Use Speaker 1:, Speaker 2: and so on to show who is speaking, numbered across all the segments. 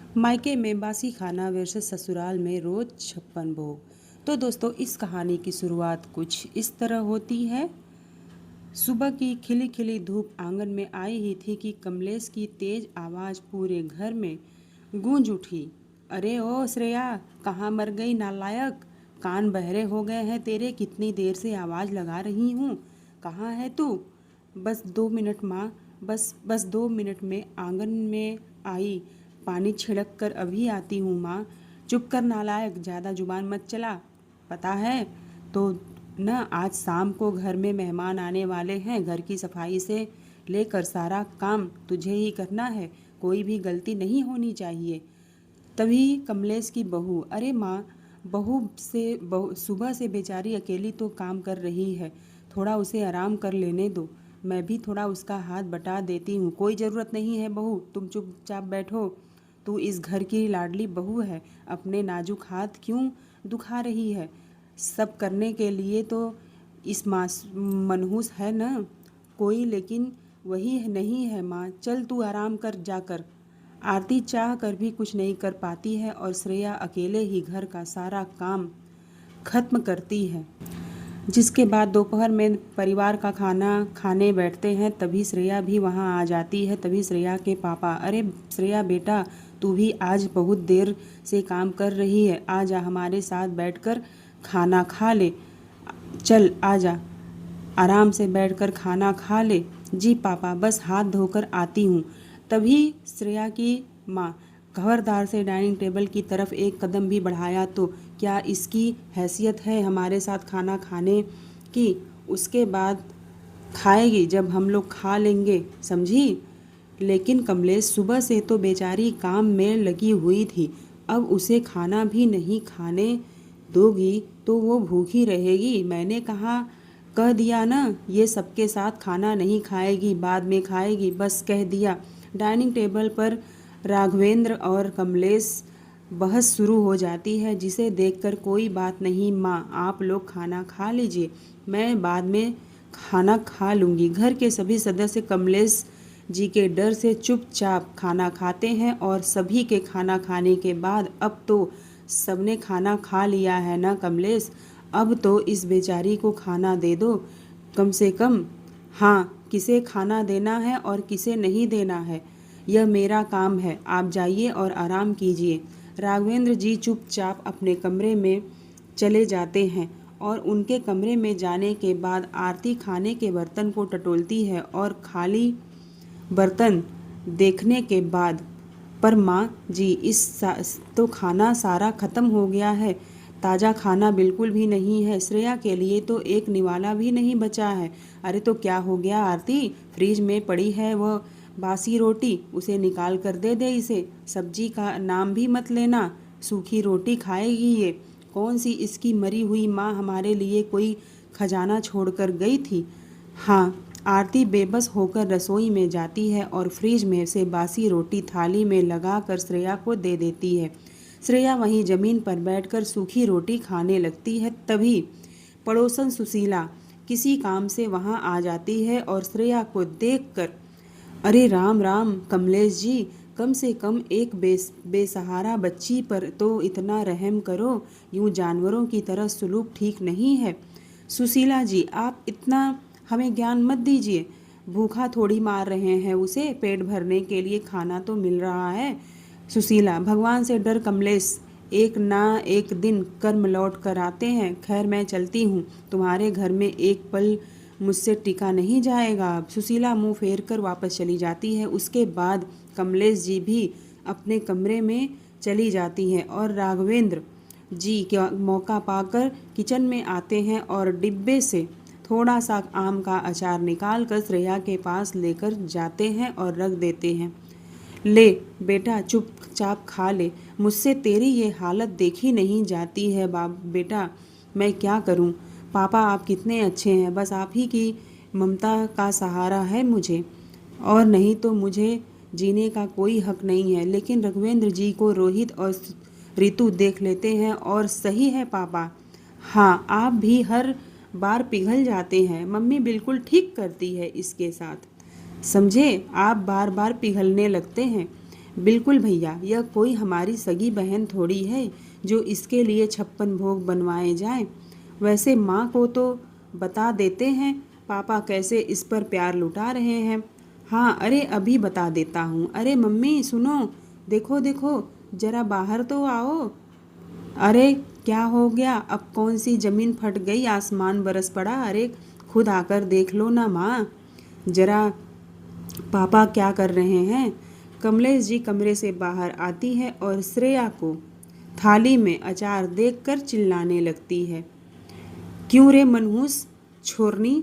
Speaker 1: मायके में बासी खाना वर्सेस ससुराल में रोज 56 भोग। तो दोस्तों, इस कहानी की शुरुआत कुछ इस तरह होती है। सुबह की खिली खिली धूप आंगन में आई ही थी कि कमलेश की तेज आवाज पूरे घर में गूंज उठी। अरे ओ श्रेया, कहाँ मर गई नालायक? कान बहरे हो गए हैं तेरे, कितनी देर से आवाज लगा रही हूँ। कहाँ है तू? बस 2 मिनट माँ, बस 2 मिनट में आंगन में आई, पानी छिड़क कर अभी आती हूँ माँ। चुप कर नालायक, ज़्यादा जुबान मत चला। पता है तो न, आज शाम को घर में मेहमान आने वाले हैं। घर की सफाई से लेकर सारा काम तुझे ही करना है, कोई भी गलती नहीं होनी चाहिए। तभी कमलेश की बहू, अरे माँ, बहू सुबह से बेचारी अकेली तो काम कर रही है, थोड़ा उसे आराम कर लेने दो, मैं भी थोड़ा उसका हाथ बटा देती हूँ। कोई ज़रूरत नहीं है बहू, तुम चुपचाप बैठो। तू इस घर की लाडली बहू है, अपने नाजुक हाथ क्यों दुखा रही है? सब करने के लिए तो इस मनहूस है न कोई, लेकिन वही नहीं है माँ। चल तू आराम कर जाकर। आरती चाह कर भी कुछ नहीं कर पाती है और श्रेया अकेले ही घर का सारा काम खत्म करती है। जिसके बाद दोपहर में परिवार का खाना खाने बैठते हैं, तभी श्रेया भी वहाँ आ जाती है। तभी श्रेया के पापा, अरे श्रेया बेटा, तू भी आज बहुत देर से काम कर रही है, आ जा हमारे साथ बैठकर खाना खा ले। चल आ जा, आराम से बैठकर खाना खा ले। जी पापा, बस हाथ धोकर आती हूँ। तभी श्रेया की माँ खबरदार से डाइनिंग टेबल की तरफ एक कदम भी बढ़ाया तो क्या इसकी हैसियत है हमारे साथ खाना खाने की? उसके बाद खाएगी जब हम लोग खा लेंगे, समझी? लेकिन कमलेश सुबह से तो बेचारी काम में लगी हुई थी, अब उसे खाना भी नहीं खाने दोगी तो वो भूखी रहेगी। मैंने कह दिया ना, ये सबके साथ खाना नहीं खाएगी, बाद में खाएगी, बस कह दिया। डाइनिंग टेबल पर राघवेंद्र और कमलेश बहस शुरू हो जाती है, जिसे देखकर कोई बात नहीं माँ, आप लोग खाना खा लीजिए, मैं बाद में खाना खा लूँगी। घर के सभी सदस्य कमलेश जी के डर से चुपचाप खाना खाते हैं और सभी के खाना खाने के बाद, अब तो सबने खाना खा लिया है ना कमलेश, अब तो इस बेचारी को खाना दे दो कम से कम। हाँ, किसे खाना देना है और किसे नहीं देना है, यह मेरा काम है, आप जाइए और आराम कीजिए। राघवेंद्र जी चुपचाप अपने कमरे में चले जाते हैं और उनके कमरे में जाने के बाद आरती खाने के बर्तन को टटोलती है और खाली बर्तन देखने के बाद, पर माँ जी, तो खाना सारा ख़त्म हो गया है, ताज़ा खाना बिल्कुल भी नहीं है, श्रेया के लिए तो एक निवाला भी नहीं बचा है। अरे तो क्या हो गया आरती, फ्रिज में पड़ी है वह बासी रोटी, उसे निकाल कर दे दे इसे। सब्जी का नाम भी मत लेना, सूखी रोटी खाएगी ये। कौन सी इसकी मरी हुई माँ हमारे लिए कोई खजाना छोड़कर गई थी? हाँ, आरती बेबस होकर रसोई में जाती है और फ्रिज में से बासी रोटी थाली में लगाकर श्रेया को दे देती है। श्रेया वहीं जमीन पर बैठकर सूखी रोटी खाने लगती है। तभी पड़ोसन सुशीला किसी काम से वहां आ जाती है और श्रेया को देखकर, अरे राम राम कमलेश जी, कम से कम एक बेसहारा बच्ची पर तो इतना रहम करो, यूं जानवरों की तरह सुलूक ठीक नहीं है। सुशीला जी, आप इतना हमें ज्ञान मत दीजिए, भूखा थोड़ी मार रहे हैं उसे, पेट भरने के लिए खाना तो मिल रहा है। सुशीला, भगवान से डर कमलेश, एक ना एक दिन कर्म लौट कर आते हैं। खैर मैं चलती हूँ, तुम्हारे घर में एक पल मुझसे टिका नहीं जाएगा। सुशीला मुंह फेर कर वापस चली जाती है। उसके बाद कमलेश जी भी अपने कमरे में चली जाती हैं और राघवेंद्र जी का मौका पाकर किचन में आते हैं और डिब्बे से थोड़ा सा आम का अचार निकाल कर श्रेया के पास लेकर जाते हैं और रख देते हैं। ले बेटा, चुपचाप खा ले, मुझसे तेरी ये हालत देखी नहीं जाती है बेटा, मैं क्या करूं? पापा आप कितने अच्छे हैं, बस आप ही की ममता का सहारा है मुझे, और नहीं तो मुझे जीने का कोई हक नहीं है। लेकिन रघुवेंद्र जी को रोहित और ऋतु देख लेते हैं और सही है पापा, हाँ आप भी हर बार पिघल जाते हैं, मम्मी बिल्कुल ठीक करती है इसके साथ, समझे? आप बार बार पिघलने लगते हैं। बिल्कुल भैया, यह कोई हमारी सगी बहन थोड़ी है जो इसके लिए 56 भोग बनवाए जाएं। वैसे माँ को तो बता देते हैं पापा कैसे इस पर प्यार लुटा रहे हैं। हाँ, अरे अभी बता देता हूँ। अरे मम्मी सुनो, देखो देखो, जरा बाहर तो आओ। अरे क्या हो गया? अब कौन सी जमीन फट गई, आसमान बरस पड़ा? अरे खुद आकर देख लो ना माँ, जरा पापा क्या कर रहे हैं। कमलेश जी कमरे से बाहर आती है और श्रेया को थाली में अचार देखकर चिल्लाने लगती है। क्यों रे मनहूस छोरनी,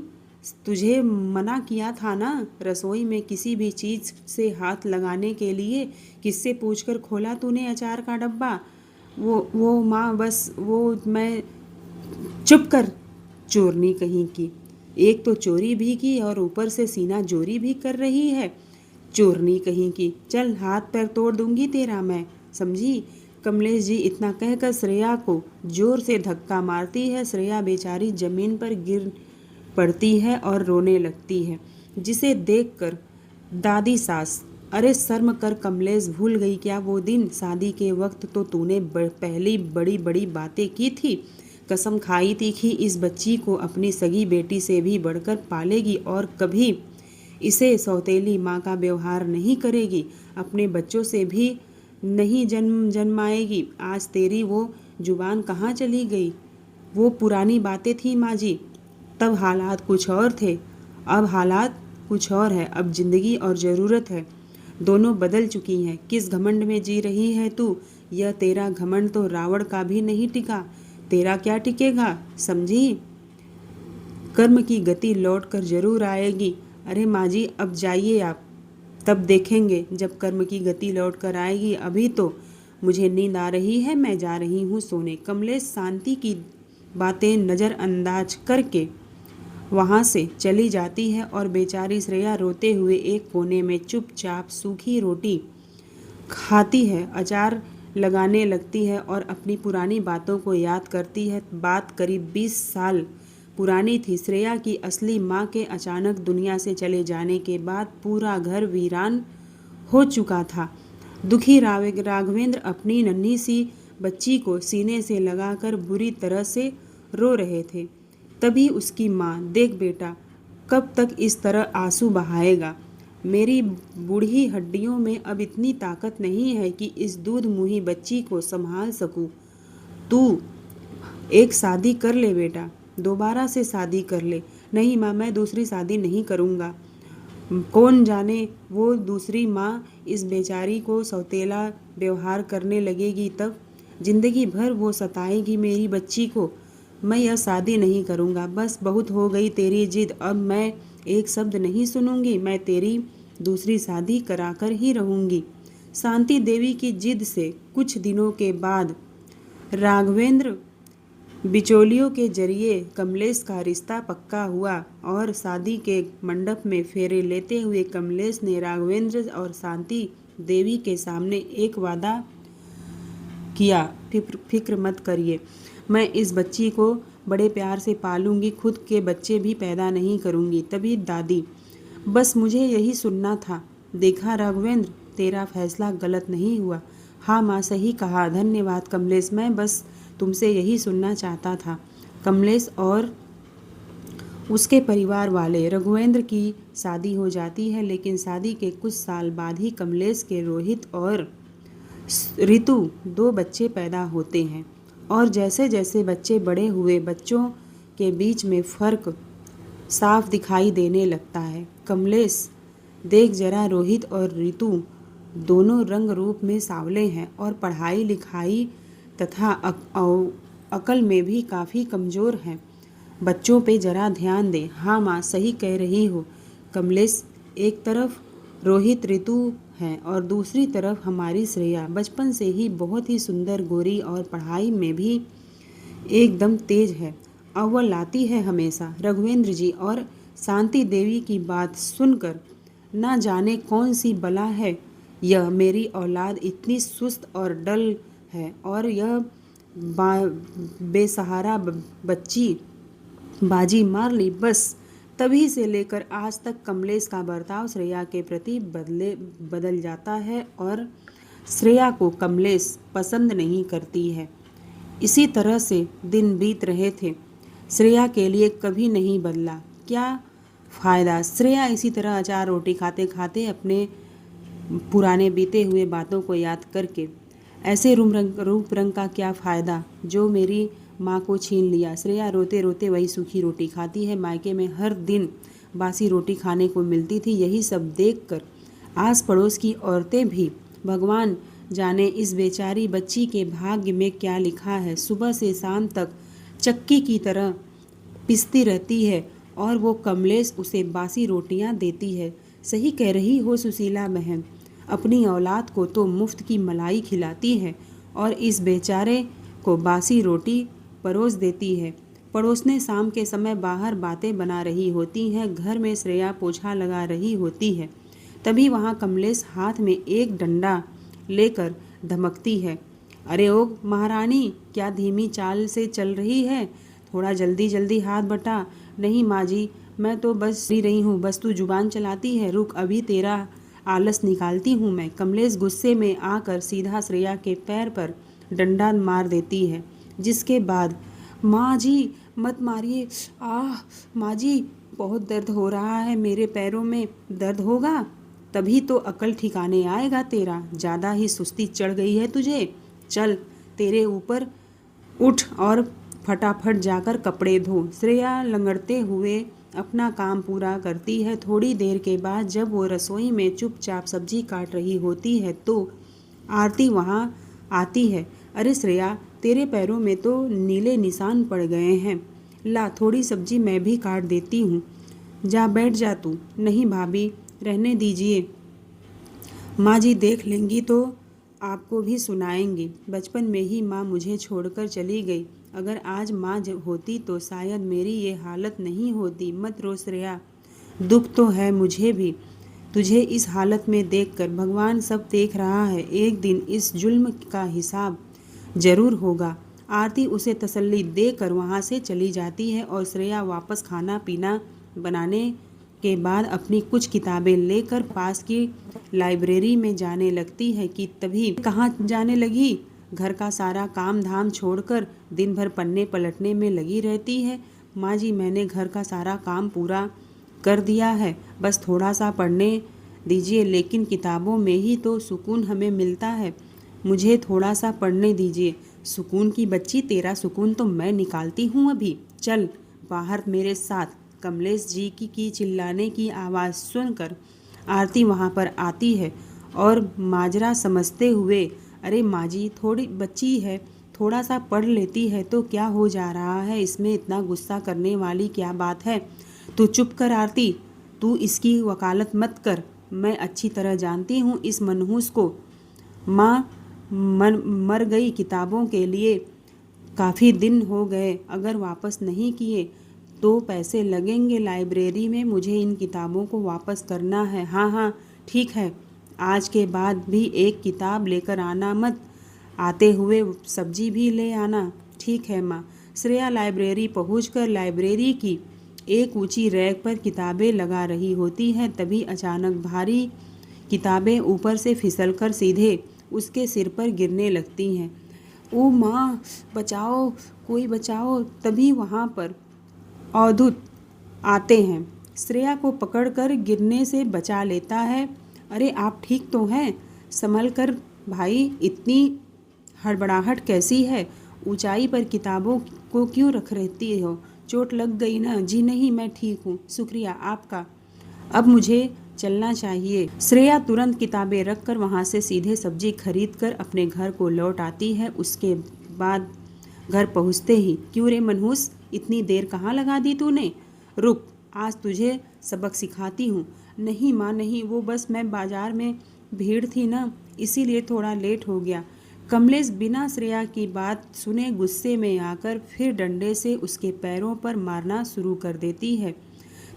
Speaker 1: तुझे मना किया था ना रसोई में किसी भी चीज़ से हाथ लगाने के लिए। किससे पूछकर खोला तूने अचार का डब्बा? वो माँ, बस वो मैं। चुप कर, चोरनी कहीं की। एक तो चोरी भी की और ऊपर से सीना जोरी भी कर रही है। चोरनी कहीं की, चल हाथ पैर तोड़ दूंगी तेरा मैं, समझी। कमलेश जी इतना कहकर श्रेया को जोर से धक्का मारती है। श्रेया बेचारी जमीन पर गिर पड़ती है और रोने लगती है, जिसे देखकर दादी सास, अरे शर्म कर कमलेश, भूल गई क्या वो दिन? शादी के वक्त तो तूने पहली बड़ी बड़ी बातें की थी, कसम खाई थी कि इस बच्ची को अपनी सगी बेटी से भी बढ़कर पालेगी और कभी इसे सौतेली माँ का व्यवहार नहीं करेगी, अपने बच्चों से भी नहीं जन्माएगी। आज तेरी वो जुबान कहाँ चली गई? वो पुरानी बातें थी माँ जी, तब हालात कुछ और थे, अब हालात कुछ और है। अब जिंदगी और ज़रूरत है, दोनों बदल चुकी हैं। किस घमंड में जी रही है तू? यह तेरा घमंड तो रावण का भी नहीं टिका, तेरा क्या टिकेगा, समझी। कर्म की गति लौट कर जरूर आएगी। अरे माँ जी अब जाइए आप, तब देखेंगे जब कर्म की गति लौट कर आएगी। अभी तो मुझे नींद आ रही है, मैं जा रही हूँ सोने। कमलेश शांति की बातें नज़रअंदाज करके वहाँ से चली जाती है और बेचारी श्रेया रोते हुए एक कोने में चुपचाप सूखी रोटी खाती है, अचार लगाने लगती है और अपनी पुरानी बातों को याद करती है। बात करीब 20 साल पुरानी थी। श्रेया की असली माँ के अचानक दुनिया से चले जाने के बाद पूरा घर वीरान हो चुका था। दुखी राघवेंद्र अपनी नन्ही सी बच्ची को सीने से लगाकर बुरी तरह से रो रहे थे। तभी उसकी माँ, देख बेटा, कब तक इस तरह आंसू बहाएगा? मेरी बूढ़ी हड्डियों में अब इतनी ताकत नहीं है कि इस दूध मुही बच्ची को संभाल सकूं। तू एक शादी कर ले बेटा, दोबारा से शादी कर ले। नहीं माँ, मैं दूसरी शादी नहीं करूँगा। कौन जाने वो दूसरी माँ इस बेचारी को सौतेला व्यवहार करने लगेगी, तब जिंदगी भर वो सताएगी मेरी बच्ची को। मैं यह शादी नहीं करूँगा, बस बहुत हो गई तेरी जिद, अब मैं एक शब्द नहीं सुनूंगी। मैं तेरी दूसरी शादी कराकर ही रहूँगी। शांति देवी की जिद से कुछ दिनों के बाद राघवेंद्र बिचौलियों के जरिए कमलेश का रिश्ता पक्का हुआ और शादी के मंडप में फेरे लेते हुए कमलेश ने राघवेंद्र और शांति देवी के सामने एक वादा किया, फिक्र मत करिए, मैं इस बच्ची को बड़े प्यार से पालूंगी, खुद के बच्चे भी पैदा नहीं करूंगी। तभी दादी, बस मुझे यही सुनना था। देखा राघवेंद्र, तेरा फैसला गलत नहीं हुआ। हाँ माँ, सही कहा, धन्यवाद कमलेश, मैं बस तुमसे यही सुनना चाहता था। कमलेश और उसके परिवार वाले रघुवेंद्र की शादी हो जाती है, लेकिन शादी के कुछ साल बाद ही कमलेश के रोहित और ऋतु 2 बच्चे पैदा होते हैं। और जैसे जैसे बच्चे बड़े हुए, बच्चों के बीच में फ़र्क साफ दिखाई देने लगता है। कमलेश, देख जरा, रोहित और ऋतु दोनों रंग रूप में सांवले हैं और पढ़ाई लिखाई तथा अकल में भी काफ़ी कमज़ोर हैं। बच्चों पे जरा ध्यान दे। हाँ माँ, सही कह रही हो कमलेश। एक तरफ रोहित ऋतु हैं और दूसरी तरफ हमारी श्रेया, बचपन से ही बहुत ही सुंदर, गोरी और पढ़ाई में भी एकदम तेज है। अव्वल लाती है हमेशा। रघुवेंद्र जी और शांति देवी की बात सुनकर ना जाने कौन सी बला है यह, मेरी औलाद इतनी सुस्त और डल है और यह बेसहारा बच्ची बाजी मार ली, बस तभी से लेकर आज तक कमलेश का बर्ताव श्रेया के प्रति बदल जाता है और श्रेया को कमलेश पसंद नहीं करती है। इसी तरह से दिन बीत रहे थे। श्रेया के लिए कभी नहीं बदला। क्या फ़ायदा? श्रेया इसी तरह अचार रोटी खाते खाते अपने पुराने बीते हुए बातों को याद करके, ऐसे रूप रंग का क्या फ़ायदा जो मेरी माँ को छीन लिया। श्रेया रोते रोते वही सूखी रोटी खाती है। मायके में हर दिन बासी रोटी खाने को मिलती थी। यही सब देखकर आस पड़ोस की औरतें भी, भगवान जाने इस बेचारी बच्ची के भाग्य में क्या लिखा है। सुबह से शाम तक चक्की की तरह पिसती रहती है और वो कमलेश उसे बासी रोटियां देती है। सही कह रही हो सुशीला बहन, अपनी औलाद को तो मुफ्त की मलाई खिलाती है और इस बेचारे को बासी रोटी परोस देती है। पड़ोसने शाम के समय बाहर बातें बना रही होती हैं। घर में श्रेया पोछा लगा रही होती है। तभी वहाँ कमलेश हाथ में एक डंडा लेकर धमकती है। अरे ओ महारानी, क्या धीमी चाल से चल रही है? थोड़ा जल्दी जल्दी हाथ बटा। नहीं माँ जी, मैं तो बस रही हूँ, बस तू जुबान चलाती है। रुक, अभी तेरा आलस निकालती हूँ मैं। कमलेश गुस्से में आकर सीधा श्रेया के पैर पर डंडा मार देती है, जिसके बाद माँ जी मत मारिए। आह माँ जी, बहुत दर्द हो रहा है, मेरे पैरों में दर्द होगा तभी तो अकल ठिकाने आएगा तेरा। ज़्यादा ही सुस्ती चढ़ गई है तुझे। चल, तेरे ऊपर उठ और फटाफट जाकर कपड़े धो। श्रेया लंगड़ते हुए अपना काम पूरा करती है। थोड़ी देर के बाद जब वो रसोई में चुपचाप सब्जी काट रही होती है तो आरती वहाँ आती है। अरे श्रेया, तेरे पैरों में तो नीले निशान पड़ गए हैं। ला, थोड़ी सब्जी मैं भी काट देती हूँ। जा बैठ जा तू। नहीं भाभी, रहने दीजिए, माँ जी देख लेंगी तो आपको भी सुनाएंगी। बचपन में ही माँ मुझे छोड़कर चली गई। अगर आज माँ होती तो शायद मेरी ये हालत नहीं होती। मत रो श्रेया, दुख तो है मुझे भी तुझे इस हालत में देखकर। भगवान सब देख रहा है, एक दिन इस जुल्म का हिसाब जरूर होगा। आरती उसे तसल्ली देकर वहाँ से चली जाती है और श्रेया वापस खाना पीना बनाने के बाद अपनी कुछ किताबें लेकर पास की लाइब्रेरी में जाने लगती है कि तभी कहाँ जाने लगी, घर का सारा काम धाम छोड़कर दिन भर पन्ने पलटने में लगी रहती है। माँ जी, मैंने घर का सारा काम पूरा कर दिया है, बस थोड़ा सा पढ़ने दीजिए। लेकिन किताबों में ही तो सुकून हमें मिलता है, मुझे थोड़ा सा पढ़ने दीजिए। सुकून की बच्ची, तेरा सुकून तो मैं निकालती हूँ अभी। चल बाहर मेरे साथ। कमलेश जी की चिल्लाने की आवाज़ सुनकर आरती वहाँ पर आती है और माजरा समझते हुए, अरे माँ जी, थोड़ी बच्ची है, थोड़ा सा पढ़ लेती है तो क्या हो जा रहा है, इसमें इतना गुस्सा करने वाली क्या बात है। तू चुप कर आरती, तू इसकी वकालत मत कर। मैं अच्छी तरह जानती हूँ इस मनहूस को। माँ मर गई, किताबों के लिए काफ़ी दिन हो गए, अगर वापस नहीं किए तो पैसे लगेंगे लाइब्रेरी में। मुझे इन किताबों को वापस करना है। हाँ हाँ ठीक है, आज के बाद भी एक किताब लेकर आना मत। आते हुए सब्जी भी ले आना। ठीक है माँ। श्रेया लाइब्रेरी पहुंचकर लाइब्रेरी की एक ऊंची रैक पर किताबें लगा रही होती है। तभी अचानक भारी किताबें ऊपर से फिसलकर सीधे उसके सिर पर गिरने लगती हैं। ओ माँ, बचाओ, कोई बचाओ। तभी वहाँ पर अवधूत आते हैं, श्रेया को पकड़कर गिरने से बचा लेता है। अरे आप ठीक तो हैं? संभल कर भाई, इतनी हड़बड़ाहट कैसी है? ऊंचाई पर किताबों को क्यों रख रहती हो? चोट लग गई ना? जी नहीं, मैं ठीक हूँ, शुक्रिया आपका, अब मुझे चलना चाहिए। श्रेया तुरंत किताबें रखकर वहाँ से सीधे सब्जी खरीद कर अपने घर को लौट आती है। उसके बाद घर पहुँचते ही, क्यों रे मनहूस, इतनी देर कहाँ लगा दी तूने? रुक, आज तुझे सबक सिखाती हूँ। नहीं माँ नहीं, वो बस मैं बाजार में भीड़ थी ना, इसीलिए थोड़ा लेट हो गया। कमलेश बिना श्रेया की बात सुने गुस्से में आकर फिर डंडे से उसके पैरों पर मारना शुरू कर देती है।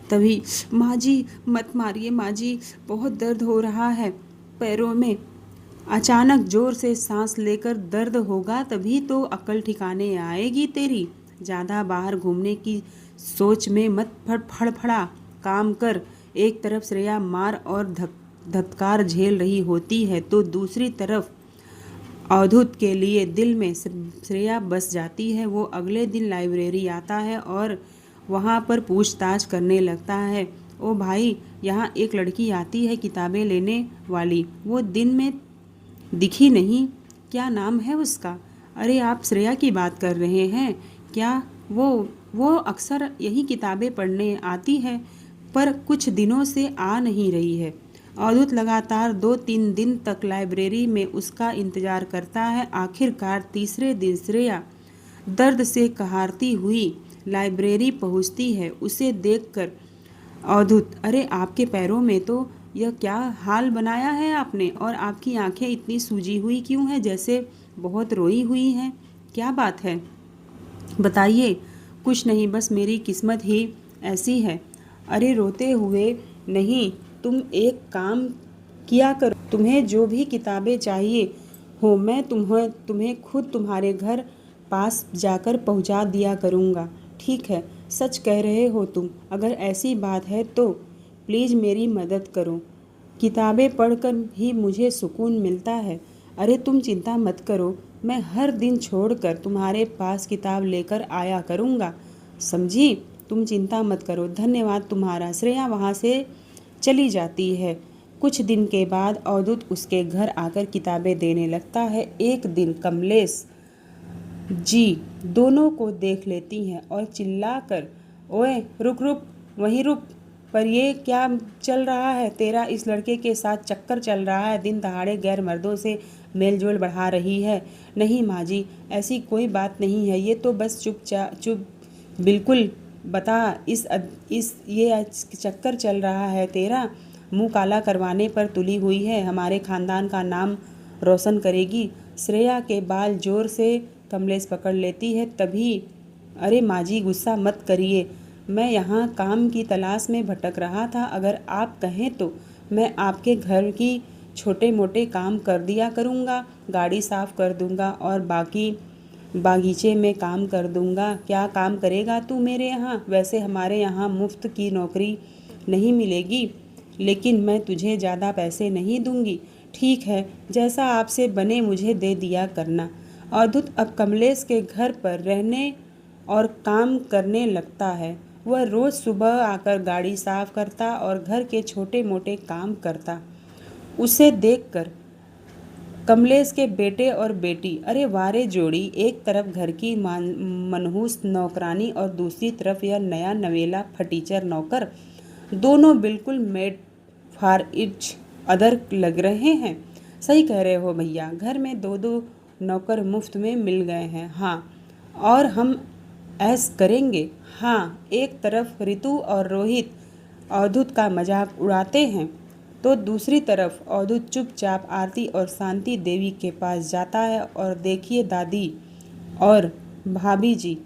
Speaker 1: तभी, माँ जी मत मारिए माँ जी, बहुत दर्द हो रहा है पैरों में। अचानक जोर से सांस लेकर दर्द होगा तभी तो अकल ठिकाने आएगी तेरी। ज़्यादा बाहर घूमने की सोच में मत फड़फड़ा काम कर। एक तरफ श्रेया मार और धत्कार झेल रही होती है तो दूसरी तरफ अवधूत के लिए दिल में श्रेया बस जाती है। वो अगले दिन लाइब्रेरी आता है और वहाँ पर पूछताछ करने लगता है। ओ भाई, यहाँ एक लड़की आती है किताबें लेने वाली, वो दिन में दिखी नहीं, क्या नाम है उसका? अरे आप श्रेया की बात कर रहे हैं क्या? वो अक्सर यही किताबें पढ़ने आती है पर कुछ दिनों से आ नहीं रही है। अवधूत लगातार 2-3 दिन तक लाइब्रेरी में उसका इंतजार करता है। आखिरकार तीसरे दिन श्रेया दर्द से कहारती हुई लाइब्रेरी पहुंचती है। उसे देखकर अवधूत, अरे आपके पैरों में तो यह क्या हाल बनाया है आपने, और आपकी आंखें इतनी सूजी हुई क्यों हैं, जैसे बहुत रोई हुई हैं, क्या बात है? बताइए। कुछ नहीं, बस मेरी किस्मत ही ऐसी है। अरे रोते हुए नहीं, तुम एक काम किया करो, तुम्हें जो भी किताबें चाहिए हो मैं तुम्हें खुद तुम्हारे घर पास जाकर पहुंचा दिया करूंगा। ठीक है, सच कह रहे हो तुम। अगर ऐसी बात है तो प्लीज़ मेरी मदद करो। किताबें पढ़कर ही मुझे सुकून मिलता है। अरे तुम चिंता मत करो, मैं हर दिन छोड़कर तुम्हारे पास किताब लेकर आया करूँगा, समझी? तुम चिंता मत करो, धन्यवाद तुम्हारा। श्रेया वहाँ से चली जाती है। कुछ दिन के बाद अवधूत उसके घर आकर किताबें देने लगता है। एक दिन कमलेश जी दोनों को देख लेती हैं और चिल्लाकर, ओए रुक रुक, वहीं रुक। पर ये क्या चल रहा है? तेरा इस लड़के के साथ चक्कर चल रहा है, दिन दहाड़े गैर मर्दों से मेलजोल बढ़ा रही है। नहीं माँ जी, ऐसी कोई बात नहीं है, ये तो बस चुप बिल्कुल बता, ये चक्कर चल रहा है तेरा, मुंह काला करवाने पर तुली हुई है, हमारे खानदान का नाम रोशन करेगी। श्रेया के बाल जोर से कमलेश पकड़ लेती है। तभी, अरे माँ जी गुस्सा मत करिए, मैं यहाँ काम की तलाश में भटक रहा था। अगर आप कहें तो मैं आपके घर की छोटे मोटे काम कर दिया करूँगा, गाड़ी साफ कर दूँगा और बाकी बागीचे में काम कर दूँगा। क्या काम करेगा तू मेरे यहाँ? वैसे हमारे यहाँ मुफ्त की नौकरी नहीं मिलेगी, लेकिन मैं तुझे ज़्यादा पैसे नहीं दूँगी। ठीक है, जैसा आपसे बने मुझे दे दिया करना। अवधूत अब कमलेश के घर पर रहने और काम करने लगता है। वह रोज़ सुबह आकर गाड़ी साफ करता और घर के छोटे मोटे काम करता। उसे देखकर कमलेश के बेटे और बेटी, अरे वारे जोड़ी, एक तरफ घर की मनहूस नौकरानी और दूसरी तरफ यह नया नवेला फटीचर नौकर, दोनों बिल्कुल मेड फॉर इच अदर लग रहे हैं। सही कह रहे हो भैया, घर में 2-2 नौकर मुफ्त में मिल गए हैं। हाँ, और हम ऐश करेंगे। हाँ, एक तरफ रितु और रोहित अवधूत का मजाक उड़ाते हैं तो दूसरी तरफ अवधूत चुपचाप आरती और शांति देवी के पास जाता है और देखिए दादी और भाभी जी,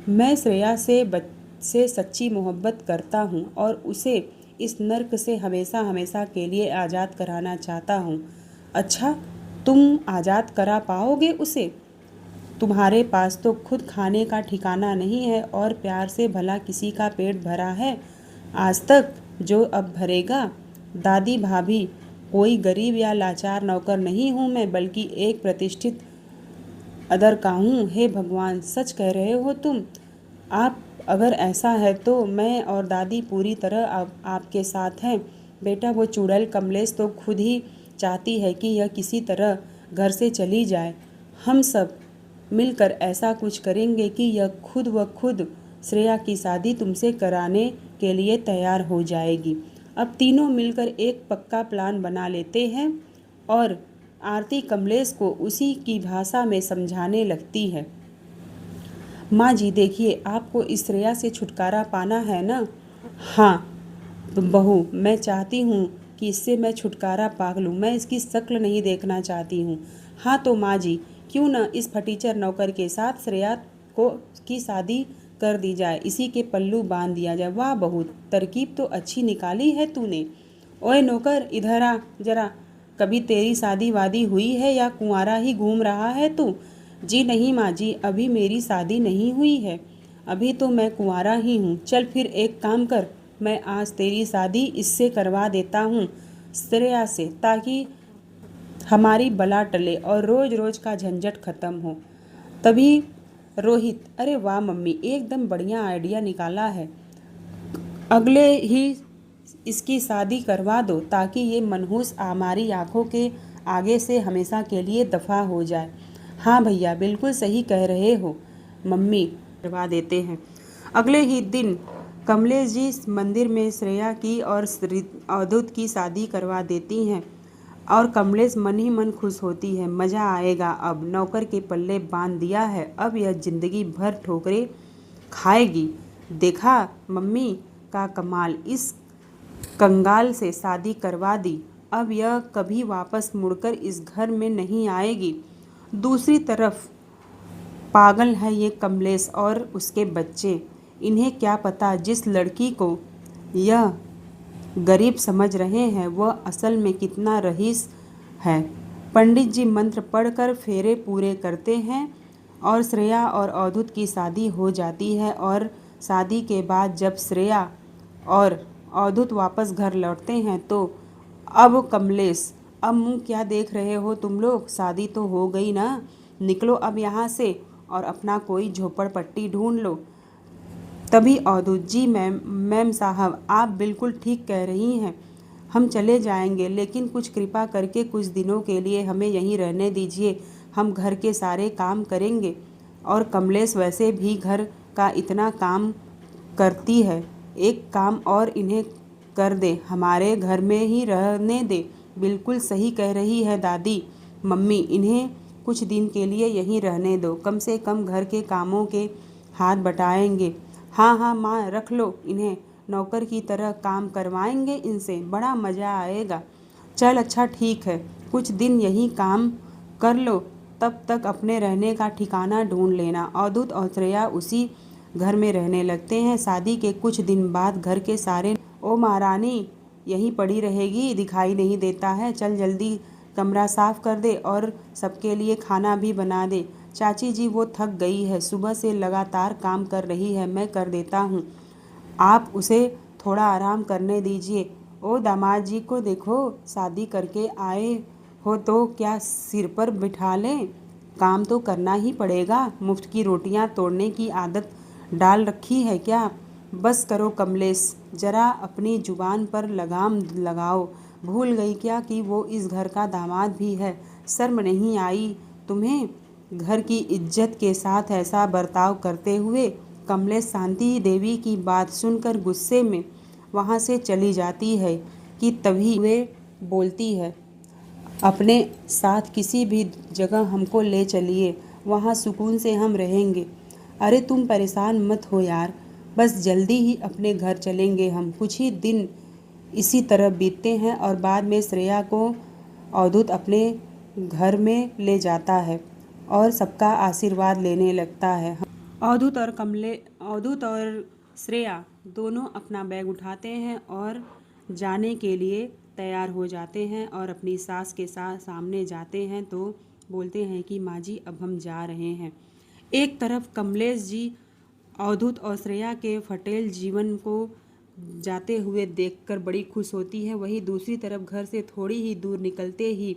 Speaker 1: मैं श्रेया से सच्ची मोहब्बत करता हूँ और उसे इस नर्क से हमेशा हमेशा के लिए आज़ाद कराना चाहता हूँ। अच्छा, तुम आज़ाद करा पाओगे उसे? तुम्हारे पास तो खुद खाने का ठिकाना नहीं है और प्यार से भला किसी का पेट भरा है आज तक, जो अब भरेगा? दादी भाभी, कोई गरीब या लाचार नौकर नहीं हूँ मैं, बल्कि एक प्रतिष्ठित अदर का हूँ। हे भगवान, सच कह रहे हो तुम? आप अगर ऐसा है तो मैं और दादी पूरी तरह आपके साथ हैं। बेटा, वो चुड़ैल कमलेश तो खुद ही चाहती है कि यह किसी तरह घर से चली जाए। हम सब मिलकर ऐसा कुछ करेंगे कि यह खुद व खुद श्रेया की शादी तुमसे कराने के लिए तैयार हो जाएगी। अब तीनों मिलकर एक पक्का प्लान बना लेते हैं और आरती कमलेश को उसी की भाषा में समझाने लगती है। माँ जी देखिए, आपको इस श्रेया से छुटकारा पाना है ना? हाँ बहू, मैं चाहती हूँ कि इससे मैं छुटकारा पा लूँ, मैं इसकी शक्ल नहीं देखना चाहती हूँ। हाँ तो माँ जी, क्यों न इस फटीचर नौकर के साथ श्रेया की शादी कर दी जाए, इसी के पल्लू बांध दिया जाए। वाह बहू, तरकीब तो अच्छी निकाली है तूने। ओए नौकर, इधर आ जरा, कभी तेरी शादी वादी हुई है या कुंवारा ही घूम रहा है तू? जी नहीं माँ जी, अभी मेरी शादी नहीं हुई है। अभी तो मैं कुंवारा ही हूँ। चल फिर एक काम कर, मैं आज तेरी शादी इससे करवा देता हूँ, श्रेया से, ताकि हमारी बला टले और रोज रोज का झंझट खत्म हो। तभी रोहित, अरे वाह मम्मी, एकदम बढ़िया आइडिया निकाला है। अगले ही इसकी शादी करवा दो ताकि ये मनहूस हमारी आंखों के आगे से हमेशा के लिए दफा हो जाए। हाँ भैया, बिल्कुल सही कह रहे हो मम्मी, करवा देते हैं। अगले ही दिन कमलेश जी मंदिर में श्रेया की और अवधूत की शादी करवा देती हैं और कमलेश मन ही मन खुश होती है। मज़ा आएगा, अब नौकर के पल्ले बांध दिया है, अब यह जिंदगी भर ठोकरें खाएगी। देखा मम्मी का कमाल, इस कंगाल से शादी करवा दी, अब यह कभी वापस मुड़कर इस घर में नहीं आएगी। दूसरी तरफ पागल है ये कमलेश और उसके बच्चे, इन्हें क्या पता जिस लड़की को यह गरीब समझ रहे हैं वह असल में कितना रईस है। पंडित जी मंत्र पढ़कर फेरे पूरे करते हैं और श्रेया और अवधूत की शादी हो जाती है। और शादी के बाद जब श्रेया और अवधूत वापस घर लौटते हैं तो अब कमलेश, अब मुँह क्या देख रहे हो तुम लोग, शादी तो हो गई ना, निकलो अब यहाँ से और अपना कोई झोपड़पट्टी ढूंढ लो। तभी अवधूत, जी मैम साहब, आप बिल्कुल ठीक कह रही हैं, हम चले जाएंगे, लेकिन कुछ कृपा करके कुछ दिनों के लिए हमें यहीं रहने दीजिए, हम घर के सारे काम करेंगे। और कमलेश वैसे भी घर का इतना काम करती है, एक काम और इन्हें कर दे, हमारे घर में ही रहने दे। बिल्कुल सही कह रही है दादी, मम्मी, इन्हें कुछ दिन के लिए यहीं रहने दो, कम से कम घर के कामों के हाथ बटाएंगे। हाँ हाँ माँ, रख लो इन्हें, नौकर की तरह काम करवाएंगे इनसे, बड़ा मज़ा आएगा। चल अच्छा ठीक है, कुछ दिन यही काम कर लो, तब तक अपने रहने का ठिकाना ढूंढ लेना। अवधूत और श्रेया उसी घर में रहने लगते हैं। शादी के कुछ दिन बाद घर के सारे, ओ महारानी यहीं पड़ी रहेगी, दिखाई नहीं देता है, चल जल्दी कमरा साफ कर दे और सबके लिए खाना भी बना दे। चाची जी वो थक गई है, सुबह से लगातार काम कर रही है, मैं कर देता हूँ, आप उसे थोड़ा आराम करने दीजिए। ओ दामाद जी को देखो, शादी करके आए हो तो क्या सिर पर बिठा लें, काम तो करना ही पड़ेगा, मुफ्त की रोटियां तोड़ने की आदत डाल रखी है क्या। बस करो कमलेश, जरा अपनी जुबान पर लगाम लगाओ, भूल गई क्या कि वो इस घर का दामाद भी है, शर्म नहीं आई तुम्हें घर की इज्जत के साथ ऐसा बर्ताव करते हुए। कमलेश शांति देवी की बात सुनकर गुस्से में वहाँ से चली जाती है कि तभी वे बोलती है, अपने साथ किसी भी जगह हमको ले चलिए, वहाँ सुकून से हम रहेंगे। अरे तुम परेशान मत हो यार, बस जल्दी ही अपने घर चलेंगे हम। कुछ ही दिन इसी तरह बीतते हैं और बाद में श्रेया को अवधूत अपने घर में ले जाता है और सबका आशीर्वाद लेने लगता है। अवधूत और श्रेया दोनों अपना बैग उठाते हैं और जाने के लिए तैयार हो जाते हैं और अपनी सास के साथ सामने जाते हैं तो बोलते हैं कि माँ जी अब हम जा रहे हैं। एक तरफ कमलेश जी अवधूत और श्रेया के फटेल जीवन को जाते हुए देखकर बड़ी खुश होती है। वहीं दूसरी तरफ घर से थोड़ी ही दूर निकलते ही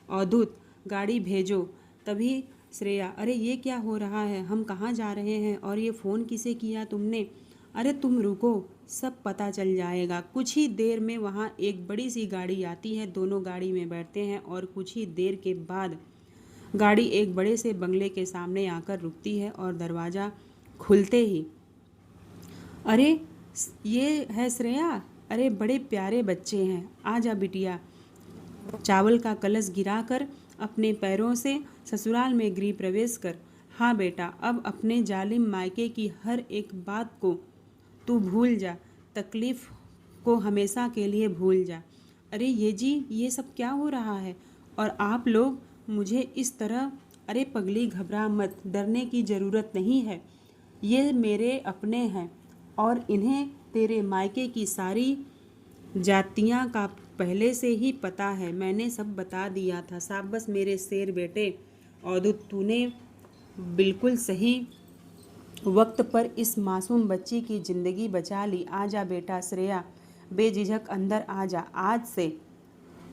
Speaker 1: अवधूत, गाड़ी भेजो। तभी श्रेया, अरे ये क्या हो रहा है, हम कहाँ जा रहे हैं और ये फ़ोन किसे किया तुमने। अरे तुम रुको, सब पता चल जाएगा। कुछ ही देर में वहाँ एक बड़ी सी गाड़ी आती है, दोनों गाड़ी में बैठते हैं और कुछ ही देर के बाद गाड़ी एक बड़े से बंगले के सामने आकर रुकती है और दरवाज़ा खुलते ही, अरे ये है श्रेया, अरे बड़े प्यारे बच्चे हैं, आजा बिटिया। चावल का कलश गिराकर अपने पैरों से ससुराल में गृह प्रवेश कर। हाँ बेटा, अब अपने जालिम मायके की हर एक बात को तू भूल जा, तकलीफ़ को हमेशा के लिए भूल जा। अरे ये जी, ये सब क्या हो रहा है और आप लोग मुझे इस तरह, अरे पगली घबरा मत, डरने की ज़रूरत नहीं है, ये मेरे अपने हैं और इन्हें तेरे मायके की सारी जातियाँ का पहले से ही पता है, मैंने सब बता दिया था। शाबाश मेरे शेर बेटे अवधूत, तूने बिल्कुल सही वक्त पर इस मासूम बच्ची की ज़िंदगी बचा ली। आजा बेटा श्रेया, बेझिझक अंदर आजा। आज से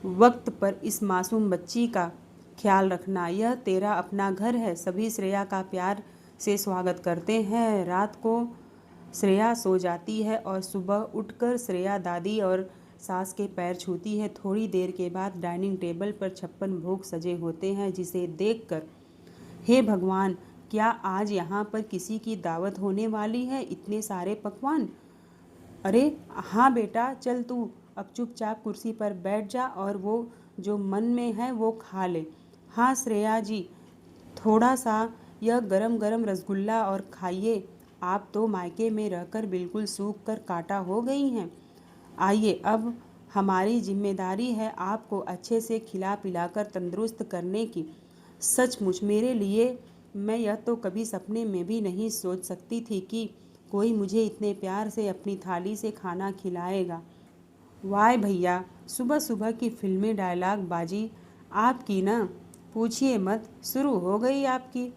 Speaker 1: वक्त पर इस मासूम बच्ची का ख्याल रखना, यह तेरा अपना घर है। सभी श्रेया का प्यार से स्वागत करते हैं। रात को श्रेया सो जाती है और सुबह उठकर श्रेया दादी और सास के पैर छूती है। थोड़ी देर के बाद डाइनिंग टेबल पर 56 भोग सजे होते हैं, जिसे देखकर हे भगवान, क्या आज यहाँ पर किसी की दावत होने वाली है? इतने सारे पकवान। अरे हाँ बेटा, चल तू अब चुपचाप कुर्सी पर बैठ जा और वो जो मन में है वो खा ले। हाँ श्रेया जी, थोड़ा सा यह गरम गरम रसगुल्ला और खाइए। आप तो मायके में रहकर बिल्कुल सूख कर कांटा हो गई हैं। आइए, अब हमारी जिम्मेदारी है आपको अच्छे से खिला पिलाकर तंदुरुस्त करने की। सचमुच मेरे लिए मैं यह तो कभी सपने में भी नहीं सोच सकती थी कि कोई मुझे इतने प्यार से अपनी थाली से खाना खिलाएगा। वाह भैया, सुबह सुबह की फिल्मी डायलॉग बाजी आपकी ना पूछिए मत, शुरू हो गई आपकी।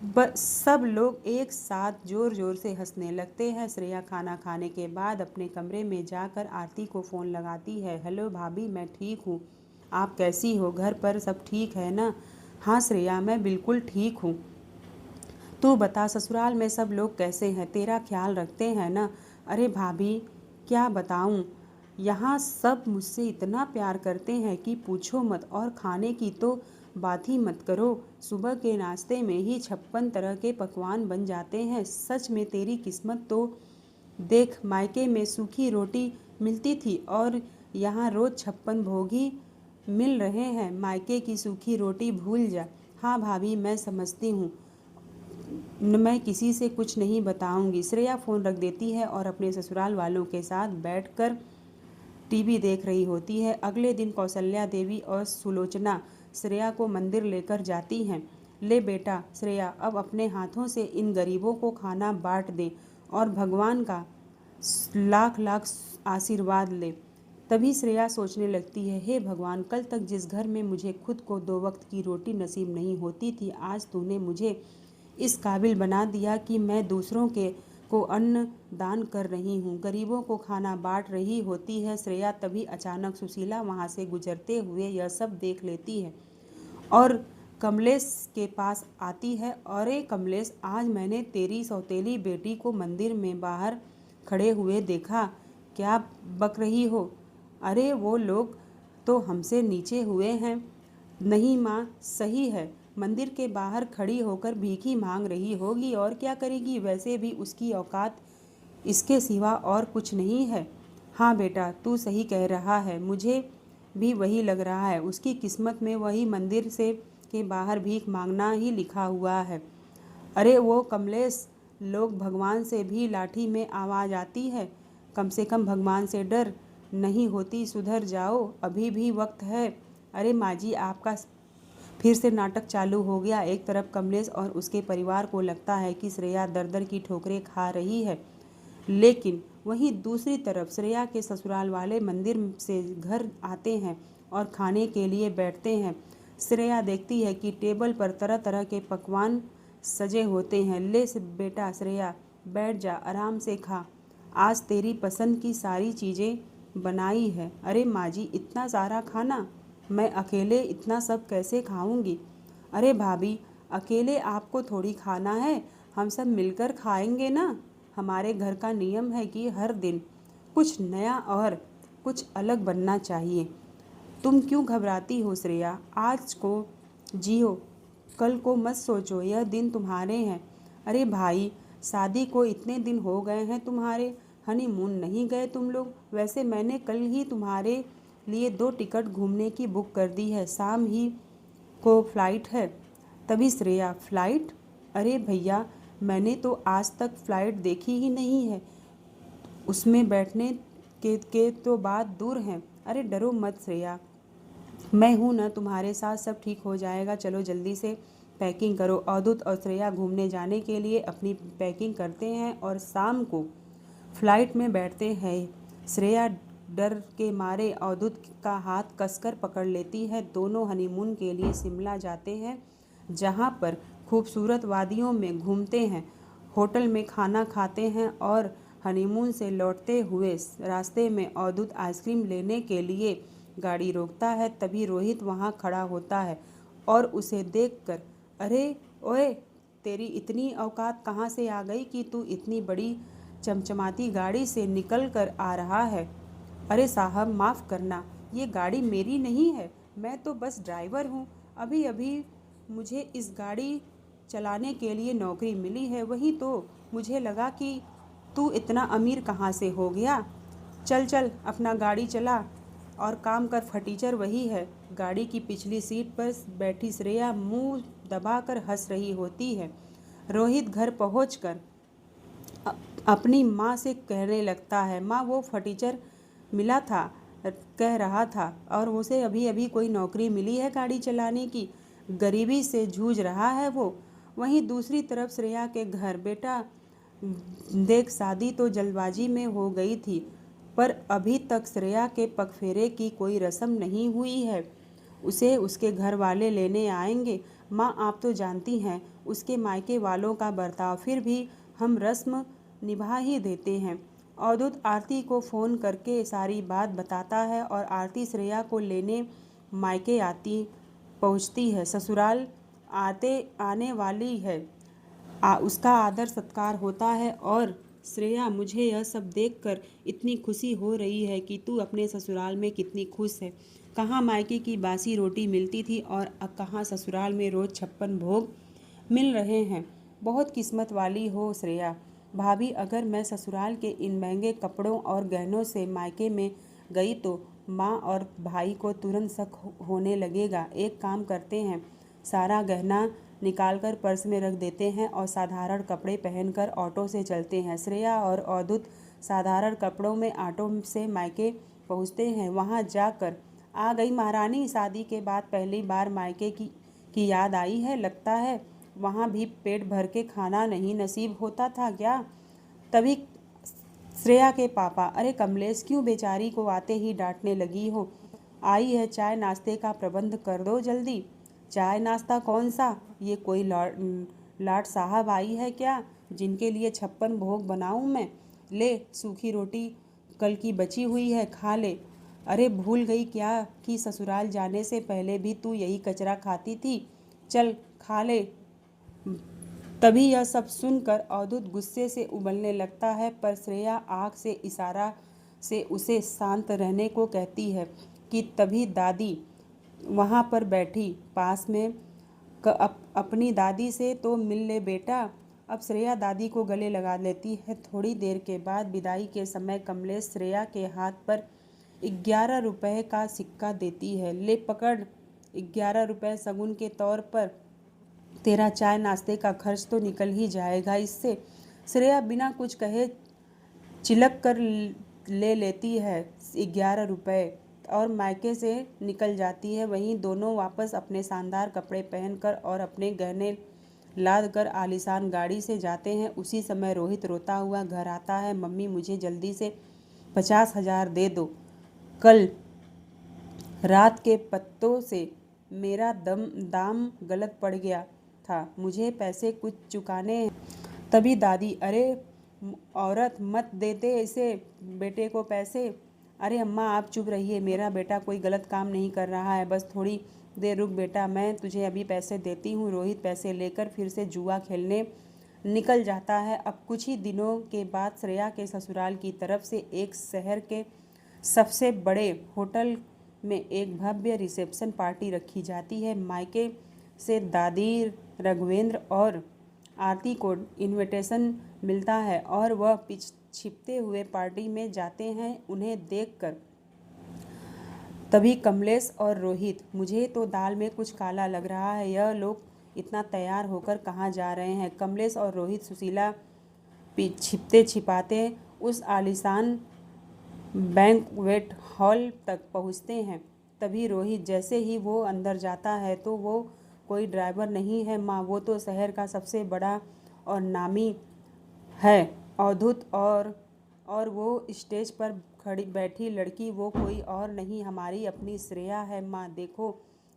Speaker 1: बस सब लोग एक साथ जोर जोर से हंसने लगते हैं। श्रेया खाना खाने के बाद अपने कमरे में जाकर आरती को फ़ोन लगाती है। हेलो भाभी, मैं ठीक हूँ, आप कैसी हो? घर पर सब ठीक है ना? हाँ श्रेया, मैं बिल्कुल ठीक हूँ। तू बता, ससुराल में सब लोग कैसे हैं? तेरा ख्याल रखते हैं ना? अरे भाभी, क्या बताऊँ, यहाँ सब मुझसे इतना प्यार करते हैं कि पूछो मत। और खाने की तो बात ही मत करो, सुबह के नाश्ते में ही 56 तरह के पकवान बन जाते हैं। सच में तेरी किस्मत तो देख, मायके में सूखी रोटी मिलती थी और यहाँ रोज़ 56 भोग ही मिल रहे हैं। मायके की सूखी रोटी भूल जा। हाँ भाभी, मैं समझती हूँ, मैं किसी से कुछ नहीं बताऊंगी। श्रेया फ़ोन रख देती है और अपने ससुराल वालों के साथ बैठकर टीवी देख रही होती है। अगले दिन कौशल्या देवी और सुलोचना श्रेया को मंदिर लेकर जाती हैं। ले बेटा श्रेया, अब अपने हाथों से इन गरीबों को खाना बांट दे और भगवान का लाख लाख आशीर्वाद ले। तभी श्रेया सोचने लगती है, हे भगवान, कल तक जिस घर में मुझे खुद को 2 वक्त की रोटी नसीब नहीं होती थी, आज तूने मुझे इस काबिल बना दिया कि मैं दूसरों के को अन्न दान कर रही हूँ, गरीबों को खाना बांट रही होती है श्रेया। तभी अचानक सुशीला वहाँ से गुजरते हुए यह सब देख लेती है और कमलेश के पास आती है। अरे कमलेश, आज मैंने तेरी सौतेली बेटी को मंदिर में बाहर खड़े हुए देखा, क्या बक रही हो? अरे वो लोग तो हमसे नीचे हुए हैं। नहीं माँ, सही है, मंदिर के बाहर खड़ी होकर भीख ही मांग रही होगी और क्या करेगी? वैसे भी उसकी औकात इसके सिवा और कुछ नहीं है। हाँ बेटा, तू सही कह रहा है, मुझे भी वही लग रहा है। उसकी किस्मत में वही मंदिर से के बाहर भीख मांगना ही लिखा हुआ है। अरे वो कमलेश, लोग भगवान से भी लाठी में आवाज़ आती है, कम से कम भगवान से डर नहीं होती। सुधर जाओ, अभी भी वक्त है। अरे माँ जी, आपका फिर से नाटक चालू हो गया। एक तरफ कमलेश और उसके परिवार को लगता है कि श्रेया दर दर की ठोकरें खा रही है, लेकिन वहीं दूसरी तरफ श्रेया के ससुराल वाले मंदिर से घर आते हैं और खाने के लिए बैठते हैं। श्रेया देखती है कि टेबल पर तरह तरह के पकवान सजे होते हैं। ले बेटा श्रेया, बैठ जा, आराम से खा, आज तेरी पसंद की सारी चीज़ें बनाई है। अरे माँ जी, इतना सारा खाना मैं अकेले इतना सब कैसे खाऊंगी? अरे भाभी, अकेले आपको थोड़ी खाना है, हम सब मिलकर खाएंगे ना। हमारे घर का नियम है कि हर दिन कुछ नया और कुछ अलग बनना चाहिए। तुम क्यों घबराती हो श्रेया? आज को जियो, कल को मत सोचो, यह दिन तुम्हारे हैं। अरे भाई, शादी को इतने दिन हो गए हैं तुम्हारे, हनीमून नहीं गए तुम लोग? वैसे मैंने कल ही तुम्हारे लिए 2 टिकट घूमने की बुक कर दी है, शाम ही को फ्लाइट है। तभी श्रेया, फ्लाइट? अरे भैया, मैंने तो आज तक फ्लाइट देखी ही नहीं है, उसमें बैठने के तो बात दूर हैं। अरे डरो मत श्रेया, मैं हूँ ना तुम्हारे साथ, सब ठीक हो जाएगा। चलो जल्दी से पैकिंग करो। अवधूत और श्रेया घूमने जाने के लिए अपनी पैकिंग करते हैं और शाम को फ्लाइट में बैठते हैं। श्रेया डर के मारे अवधूत का हाथ कसकर पकड़ लेती है। दोनों हनीमून के लिए शिमला जाते हैं, जहाँ पर खूबसूरत वादियों में घूमते हैं। होटल में खाना खाते हैं और हनीमून से लौटते हुए रास्ते में अवधूत आइसक्रीम लेने के लिए गाड़ी रोकता है। तभी रोहित वहां खड़ा होता है और उसे देखकर, अरे ओए, तेरी इतनी औकात कहाँ से आ गई कि तू इतनी बड़ी चमचमाती गाड़ी से निकल कर आ रहा है। अरे साहब, माफ़ करना, ये गाड़ी मेरी नहीं है, मैं तो बस ड्राइवर हूँ। अभी अभी मुझे इस गाड़ी चलाने के लिए नौकरी मिली है, वही तो मुझे लगा कि तू इतना अमीर कहाँ से हो गया। चल चल अपना गाड़ी चला और काम कर, फटीचर वही है। गाड़ी की पिछली सीट पर बैठी श्रेया मुंह दबाकर हंस रही होती है। रोहित घर पहुंचकर अपनी माँ से कहने लगता है, माँ वो फटीचर मिला था, कह रहा था और उसे अभी अभी कोई नौकरी मिली है गाड़ी चलाने की, गरीबी से जूझ रहा है वो। वहीं दूसरी तरफ श्रेया के घर, बेटा देख, शादी तो जल्दबाजी में हो गई थी, पर अभी तक श्रेया के पगफेरे की कोई रस्म नहीं हुई है। उसे उसके घर वाले लेने आएंगे। माँ, आप तो जानती हैं उसके मायके वालों का बर्ताव, फिर भी हम रस्म निभा ही देते हैं। अवधूत आरती को फ़ोन करके सारी बात बताता है और आरती श्रेया को लेने मायके पहुंचती है। ससुराल आने वाली है। उसका आदर सत्कार होता है और श्रेया, मुझे यह सब देखकर इतनी खुशी हो रही है कि तू अपने ससुराल में कितनी खुश है। कहाँ मायके की बासी रोटी मिलती थी और कहाँ ससुराल में रोज़ 56 भोग मिल रहे हैं। बहुत किस्मत वाली हो श्रेया। भाभी, अगर मैं ससुराल के इन महंगे कपड़ों और गहनों से मायके में गई तो माँ और भाई को तुरंत शक होने लगेगा। एक काम करते हैं, सारा गहना निकालकर पर्स में रख देते हैं और साधारण कपड़े पहनकर ऑटो से चलते हैं। श्रेया और अवधूत साधारण कपड़ों में ऑटो से मायके पहुंचते हैं। वहां जाकर, आ गई महारानी, शादी के बाद पहली बार मायके की याद आई है, लगता है वहाँ भी पेट भर के खाना नहीं नसीब होता था क्या। तभी श्रेया के पापा, अरे कमलेश, क्यों बेचारी को आते ही डांटने लगी हो। आई है, चाय नाश्ते का प्रबंध कर दो जल्दी। चाय नाश्ता कौन सा, ये कोई लाट साहब आई है क्या जिनके लिए 56 भोग बनाऊं मैं। ले, सूखी रोटी कल की बची हुई है, खा ले। अरे भूल गई क्या कि ससुराल जाने से पहले भी तू यही कचरा खाती थी, चल खा ले। तभी यह सब सुनकर अवधूत गुस्से से उबलने लगता है, पर श्रेया आँख से इशारा से उसे शांत रहने को कहती है कि तभी दादी वहाँ पर बैठी पास में, अपनी दादी से तो मिल ले बेटा। अब श्रेया दादी को गले लगा लेती है। थोड़ी देर के बाद विदाई के समय कमलेश श्रेया के हाथ पर 11 रुपए का सिक्का देती है। ले पकड़, 11 रुपए शगुन के तौर पर, तेरा चाय नाश्ते का खर्च तो निकल ही जाएगा इससे। श्रेया बिना कुछ कहे चिलक कर ले लेती है 11 रुपए और मायके से निकल जाती है। वहीं दोनों वापस अपने शानदार कपड़े पहनकर और अपने गहने लाद कर आलीशान गाड़ी से जाते हैं। उसी समय रोहित रोता हुआ घर आता है। मम्मी, मुझे जल्दी से 50,000 दे दो, कल रात के पत्तों से मेरा दाम गलत पड़ गया था, मुझे पैसे कुछ चुकाने हैं। तभी दादी, अरे औरत, मत देते इसे बेटे को पैसे। अरे अम्मा, आप चुप रहिए, मेरा बेटा कोई गलत काम नहीं कर रहा है, बस थोड़ी देर रुक बेटा, मैं तुझे अभी पैसे देती हूँ। रोहित पैसे लेकर फिर से जुआ खेलने निकल जाता है। अब कुछ ही दिनों के बाद श्रेया के ससुराल की तरफ से एक शहर के सबसे बड़े होटल में एक भव्य रिसेप्शन पार्टी रखी जाती है। मायके से दादी, रघुवेंद्र और आरती को इनविटेशन मिलता है और वह छिपते हुए पार्टी में जाते हैं। उन्हें देखकर तभी कमलेश और रोहित, मुझे तो दाल में कुछ काला लग रहा है, यह लोग इतना तैयार होकर कहाँ जा रहे हैं। कमलेश और रोहित सुशीला छिपते छिपाते उस आलीशान बैंक्वेट हॉल तक पहुँचते हैं। तभी रोहित, जैसे ही वो अंदर जाता है तो वो कोई ड्राइवर नहीं है माँ, वो तो शहर का सबसे बड़ा और नामी है अवधूत, और वो स्टेज पर खड़ी बैठी लड़की वो कोई और नहीं, हमारी अपनी श्रेया है माँ। देखो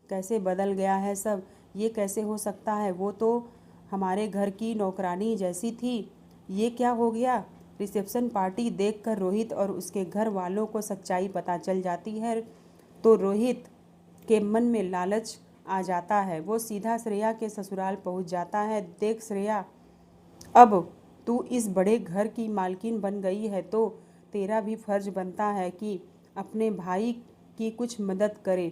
Speaker 1: कैसे बदल गया है सब, ये कैसे हो सकता है। वो तो हमारे घर की नौकरानी जैसी थी। ये क्या हो गया? रिसेप्शन पार्टी देखकर रोहित और उसके घर वालों को सच्चाई पता चल जाती है तो रोहित के मन में लालच आ जाता है। वो सीधा श्रेया के ससुराल पहुंच जाता है। देख श्रेया, अब तू इस बड़े घर की मालकिन बन गई है तो तेरा भी फर्ज बनता है कि अपने भाई की कुछ मदद करे।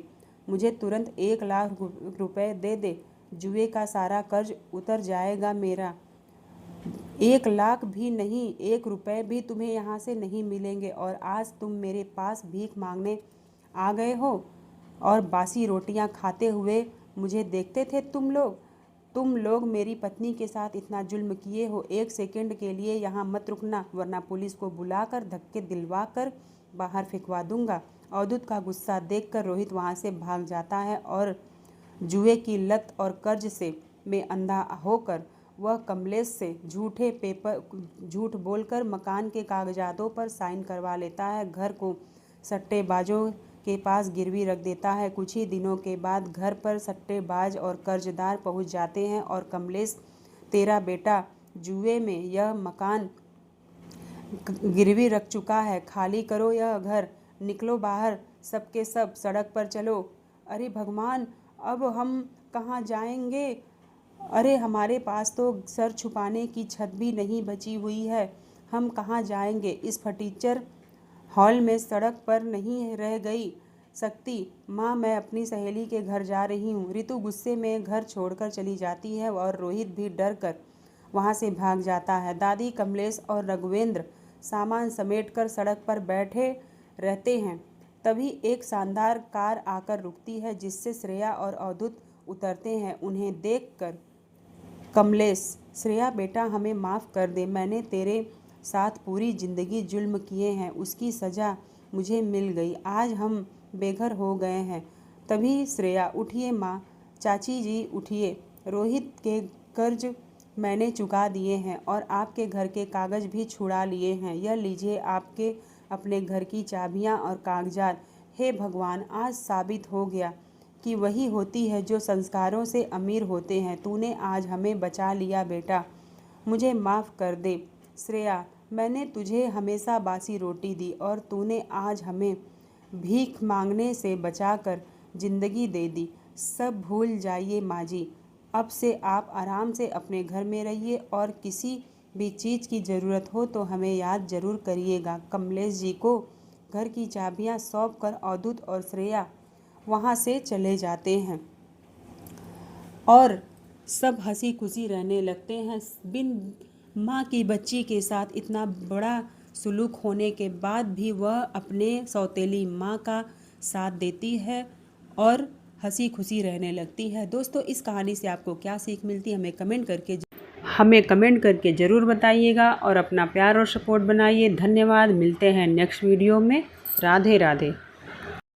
Speaker 1: मुझे तुरंत 1 लाख रुपए दे दे, जुए का सारा कर्ज उतर जाएगा मेरा। 1 लाख भी नहीं, 1 रुपए भी तुम्हें यहाँ से नहीं मिलेंगे। और आज तुम मेरे पास भीख मांगने आ गए हो और बासी रोटियाँ खाते हुए मुझे देखते थे तुम लोग मेरी पत्नी के साथ इतना जुल्म किए हो। 1 सेकंड के लिए यहाँ मत रुकना, वरना पुलिस को बुलाकर धक्के दिलवा कर बाहर फेंकवा दूंगा। अवधूत का गुस्सा देखकर रोहित वहाँ से भाग जाता है और जुए की लत और कर्ज से में अंधा होकर वह कमलेश से झूठ बोलकर मकान के कागजातों पर साइन करवा लेता है। घर को सट्टेबाजों के पास गिरवी रख देता है। कुछ ही दिनों के बाद घर पर सट्टेबाज और कर्जदार पहुंच जाते हैं और कमलेश, तेरा बेटा जुए में यह मकान गिरवी रख चुका है, खाली करो यह घर, निकलो बाहर, सबके सब सड़क पर चलो। अरे भगवान, अब हम कहाँ जाएंगे? अरे हमारे पास तो सर छुपाने की छत भी नहीं बची हुई है, हम कहाँ जाएंगे? इस फटीचर हॉल में सड़क पर नहीं रह गई सकती माँ, मैं अपनी सहेली के घर जा रही हूँ। रितु गुस्से में घर छोड़कर चली जाती है और रोहित भी डर कर वहाँ से भाग जाता है। दादी, कमलेश और रघुवेंद्र सामान समेटकर सड़क पर बैठे रहते हैं। तभी एक शानदार कार आकर रुकती है जिससे श्रेया और अवधूत उतरते हैं। उन्हें देखकर कमलेश, श्रेया बेटा हमें माफ़ कर दे, मैंने तेरे साथ पूरी ज़िंदगी जुल्म किए हैं, उसकी सज़ा मुझे मिल गई, आज हम बेघर हो गए हैं। तभी श्रेया, उठिए माँ, चाची जी उठिए, रोहित के कर्ज मैंने चुका दिए हैं और आपके घर के कागज़ भी छुड़ा लिए हैं। यह लीजिए आपके अपने घर की चाबियाँ और कागजात। हे भगवान, आज साबित हो गया कि वही होती है जो संस्कारों से अमीर होते हैं। तूने आज हमें बचा लिया बेटा, मुझे माफ़ कर दे। श्रेया, मैंने तुझे हमेशा बासी रोटी दी और तूने आज हमें भीख मांगने से बचाकर ज़िंदगी दे दी। सब भूल जाइए माँ जी, अब से आप आराम से अपने घर में रहिए और किसी भी चीज़ की ज़रूरत हो तो हमें याद ज़रूर करिएगा। कमलेश जी को घर की चाबियाँ सौंप कर अवधूत और श्रेया वहाँ से चले जाते हैं और सब हंसी खुशी रहने लगते हैं। बिन माँ की बच्ची के साथ इतना बड़ा सुलूक होने के बाद भी वह अपने सौतेली माँ का साथ देती है और हंसी खुशी रहने लगती है। दोस्तों, इस कहानी से आपको क्या सीख मिलती है हमें कमेंट करके ज़रूर बताइएगा और अपना प्यार और सपोर्ट बनाइए। धन्यवाद। मिलते हैं नेक्स्ट वीडियो में। राधे राधे।